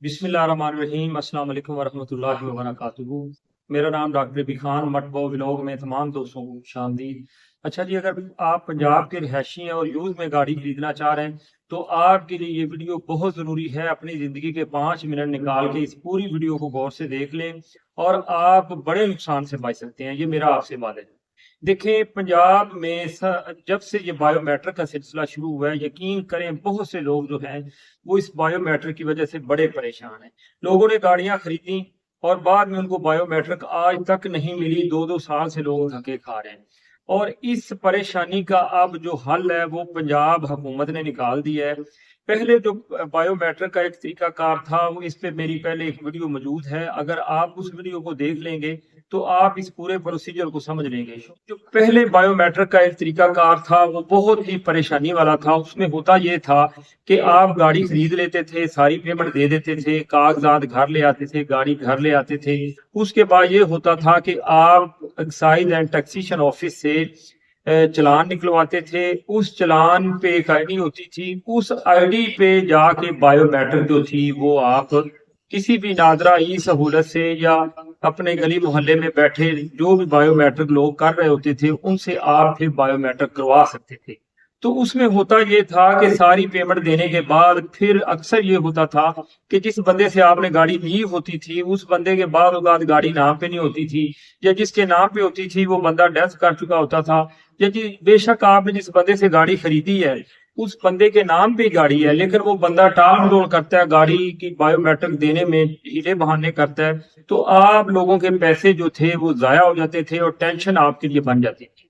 बिस्मिल्लाहिर्रहमानिर्रहीम। अस्सलाम वालेकुम वरहमतुल्लाहि वबरकातुहू। मेरा नाम डॉक्टर बी खान मटबो व्लॉग में तमाम दोस्तों को खुशामदीद। अच्छा जी, अगर आप पंजाब के रहायशी हैं और यूज़ में गाड़ी खरीदना चाह रहे हैं तो आपके लिए ये वीडियो बहुत ज़रूरी है। अपनी ज़िंदगी के 5 मिनट निकाल के इस पूरी वीडियो को गौर से देख लें और आप बड़े नुकसान से बच सकते हैं। ये मेरा आपसे वादा है। देखिए, पंजाब में जब से ये बायोमेट्रिक का सिलसिला शुरू हुआ है, यकीन करें बहुत से लोग जो हैं वो इस बायोमेट्रिक की वजह से बड़े परेशान हैं। लोगों ने गाड़ियां खरीदी और बाद में उनको बायोमेट्रिक आज तक नहीं मिली। 2-2 साल से लोग धक्के खा रहे हैं और इस परेशानी का अब जो हल है वो पंजाब हुकूमत ने निकाल दिया है। पहले जो बायोमेट्रिक का एक तरीका कार था वो इस पे मेरी पहले एक वीडियो मौजूद है। अगर आप उस वीडियो को देख लेंगे तो आप इस पूरे प्रोसीजर को समझ लेंगे। जो पहले बायोमेट्रिक का एक तरीका कार था वो बहुत ही परेशानी वाला था। उसमें होता ये था कि आप गाड़ी खरीद लेते थे, सारी पेमेंट दे देते थे, कागजात घर ले आते थे, गाड़ी घर ले आते थे। उसके बाद ये होता था कि आप एक्साइज एंड टैक्सेशन ऑफिस से चलान निकलवाते थे। उस चलान पे एक आईडी होती थी, उस आईडी पे जाके बायोमेट्रिक जो थी वो आप किसी भी नादरा ई सहूलत से या अपने गली मोहल्ले में बैठे जो भी बायोमेट्रिक लोग कर रहे होते थे उनसे आप फिर बायोमेट्रिक करवा सकते थे। तो उसमें होता ये था कि सारी पेमेंट देने के बाद फिर अक्सर ये होता था कि जिस बंदे से आपने गाड़ी ली होती थी उस बंदे के बाद गाड़ी नाम पे नहीं होती थी, या जिसके नाम पे होती थी वो बंदा डेथ कर चुका होता था, या जी बेशक आपने जिस बंदे से गाड़ी खरीदी है उस बंदे के नाम पे गाड़ी है लेकिन वो बंदा टाल मटोल करता है, गाड़ी की बायोमेट्रिक देने में हीले बहाने करता है, तो आप लोगों के पैसे जो थे वो जाया हो जाते थे और टेंशन आपके लिए बन जाती थी।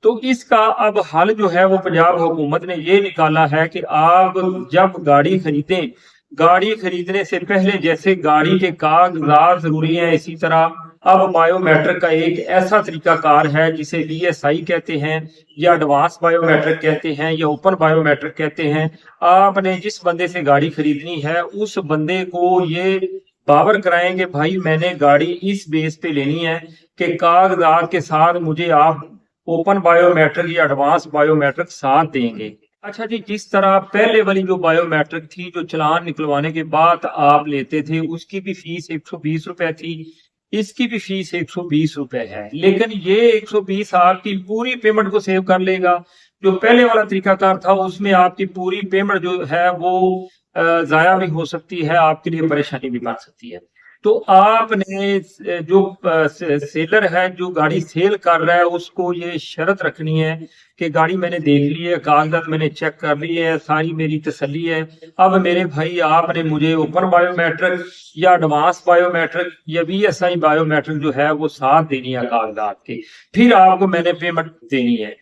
तो इसका अब हल जो है वो पंजाब हुकूमत ने ये निकाला है कि आप जब गाड़ी खरीदें, गाड़ी खरीदने से पहले जैसे गाड़ी के कागजात जरूरी हैं, इसी तरह अब बायोमेट्रिक का एक ऐसा तरीका कार है जिसे VSI कहते हैं या एडवांस बायोमेट्रिक कहते हैं या ओपन बायोमेट्रिक कहते हैं। आपने जिस बंदे से गाड़ी खरीदनी है उस बंदे को ये बावर कराएं कि भाई मैंने गाड़ी इस बेस पे लेनी है कि कागजात के साथ मुझे आप ओपन बायोमेट्रिक या एडवांस बायोमेट्रिक साथ देंगे। अच्छा जी, जिस तरह पहले वाली जो बायोमेट्रिक थी जो चलान निकलवाने के बाद आप लेते थे उसकी भी फीस 120 रुपए थी, इसकी भी फीस 120 रुपए है, लेकिन ये 120 आपकी पूरी पेमेंट को सेव कर लेगा। जो पहले वाला तरीकाकार था उसमें आपकी पूरी पेमेंट जो है वो जाया भी हो सकती है, आपके लिए परेशानी भी बन सकती है। तो आपने जो सेलर है जो गाड़ी सेल कर रहा है उसको ये शर्त रखनी है कि गाड़ी मैंने देख ली है, कागजात मैंने चेक कर ली है, सारी मेरी तसल्ली है। अब मेरे भाई आपने मुझे ओपन बायोमेट्रिक या एडवांस बायोमेट्रिक या VSI बायोमेट्रिक जो है वो साथ देनी है कागजात के, फिर आपको मैंने पेमेंट देनी है।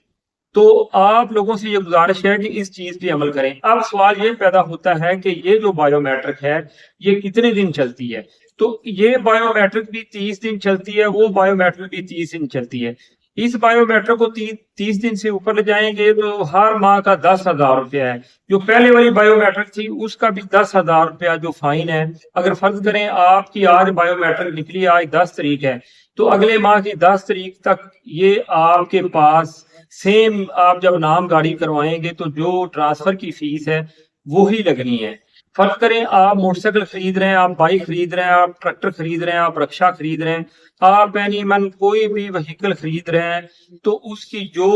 तो आप लोगों से ये गुजारिश है कि इस चीज पे अमल करें। अब सवाल ये पैदा होता है कि ये जो बायोमेट्रिक है ये कितने दिन चलती है। तो ये बायोमेट्रिक भी 30 दिन चलती है, वो बायोमेट्रिक भी 30 दिन चलती है। इस बायोमेट्रिक को 30 दिन से ऊपर ले जाएंगे तो हर माह का 10,000 रुपया है। जो पहले वाली बायोमेट्रिक थी उसका भी 10,000 रुपया जो फाइन है। अगर फर्ज करें आपकी आज बायोमेट्रिक निकली, आज 10 तारीख है, तो अगले माह की 10 तारीख तक ये आपके पास सेम, आप जब नाम गाड़ी करवाएंगे तो जो ट्रांसफर की फीस है वो ही लगनी है। फर्ज करें आप मोटरसाइकिल खरीद रहे हैं, आप बाइक खरीद रहे हैं, आप ट्रैक्टर खरीद रहे हैं, आप रिक्शा खरीद रहे हैं, आप एनीमन कोई भी व्हीकल खरीद रहे हैं, तो उसकी जो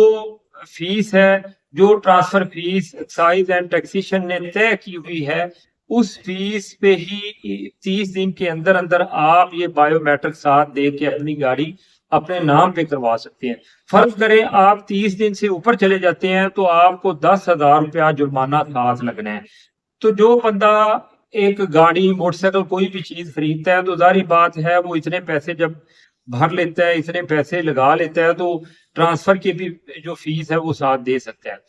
फीस है, जो transfer fees excise and taxation ने तय की हुई है, उस फीस पे ही 30 दिन के अंदर अंदर आप ये बायोमेट्रिक साथ दे के अपनी गाड़ी अपने नाम पे करवा सकते हैं। फर्ज करें आप 30 दिन से ऊपर चले जाते हैं तो आपको 10,000 रुपया जुर्माना साथ लगना है। तो जो बंदा एक गाड़ी मोटरसाइकिल कोई भी चीज खरीदता है तो जारी बात है वो इतने पैसे जब भर लेता है, इतने पैसे लगा लेता है, तो ट्रांसफर की भी जो फीस है वो साथ दे सकता है।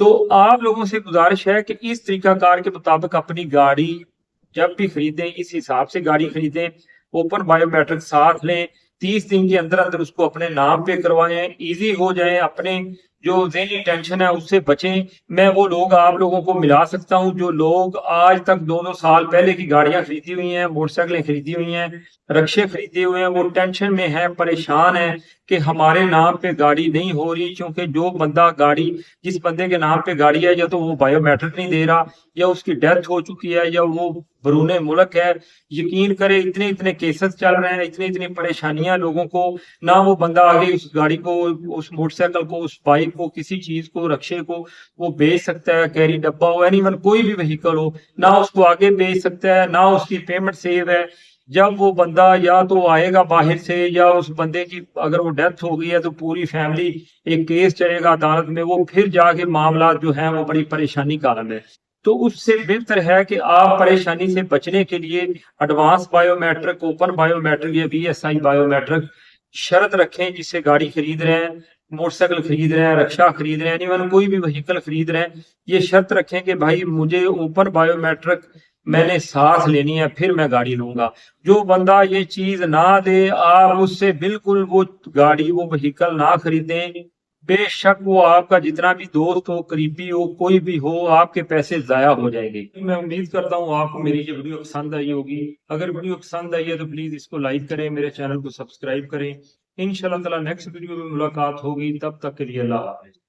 तो आप लोगों से गुजारिश है कि इस तरीकाकार के मुताबिक अपनी गाड़ी जब भी खरीदें इस हिसाब से गाड़ी खरीदें, ओपन बायोमेट्रिक साथ लें, 30 दिन के अंदर अंदर उसको अपने नाम पे करवाएं, इजी हो जाए, अपने जो ज़हनी टेंशन है उससे बचें। मैं वो लोग आप लोगों को मिला सकता हूं जो लोग आज तक 2-2 साल पहले की गाड़ियां खरीदी हुई हैं, मोटरसाइकिलें खरीदी हुई हैं, रिक्शे खरीदे हुए हैं, वो टेंशन में है, परेशान है کہ ہمارے نام پہ گاڑی نہیں ہو رہی، کیونکہ جو بندہ گاڑی، جس بندے کے نام پہ گاڑی ہے، یا تو وہ بایو میٹرک نہیں دے رہا، یا اس کی ڈیتھ ہو چکی ہے، یا وہ برون ملک ہے. یقین کرے اتنے اتنے کیسز چل رہے ہیں، اتنی اتنی پریشانیاں لوگوں کو. نہ وہ بندہ آگے اس گاڑی کو، اس موٹر سائیکل کو، اس بائک کو، کسی چیز کو، رکشے کو وہ بیچ سکتا ہے، کیری ڈبہ ہو، اینی ون کوئی بھی وہیکل ہو، نہ اس کو آگے بیچ سکتا ہے، نہ اس کی پیمنٹ سیو ہے. جب وہ بندہ یا تو آئے گا باہر سے، یا اس بندے کی اگر وہ ڈیتھ ہو گئی ہے تو پوری فیملی، ایک کیس چلے گا عدالت میں، وہ پھر جا کے معاملات جو ہیں وہ بڑی پریشانی کا عالم ہے. تو اس سے بہتر ہے کہ آپ پریشانی سے بچنے کے لیے advance biometric, open biometric یا VSI بایو میٹرک شرط رکھیں. جس سے گاڑی خرید رہے ہیں، موٹر سائیکل خرید رہے ہیں، رکشا خرید رہے ہیں، ایون کوئی بھی وہیکل خرید رہے ہیں، یہ شرط رکھیں کہ بھائی مجھے اوپن بایو میٹرک میں نے ساتھ لینی ہے، پھر میں گاڑی لوں گا. جو بندہ یہ چیز نہ دے، آپ اس سے بالکل وہ گاڑی، وہ وہیکل نہ خریدیں. بے شک وہ آپ کا جتنا بھی دوست ہو، قریبی ہو، کوئی بھی ہو، آپ کے پیسے ضائع ہو جائیں گے. میں امید کرتا ہوں آپ کو میری یہ ویڈیو پسند آئی ہوگی. اگر ویڈیو پسند آئی ہے تو پلیز اس کو لائک کریں، میرے چینل کو سبسکرائب کریں. انشاءاللہ تعالی نیکسٹ ویڈیو میں ملاقات ہوگی، تب تک کے لیے اللہ حافظ.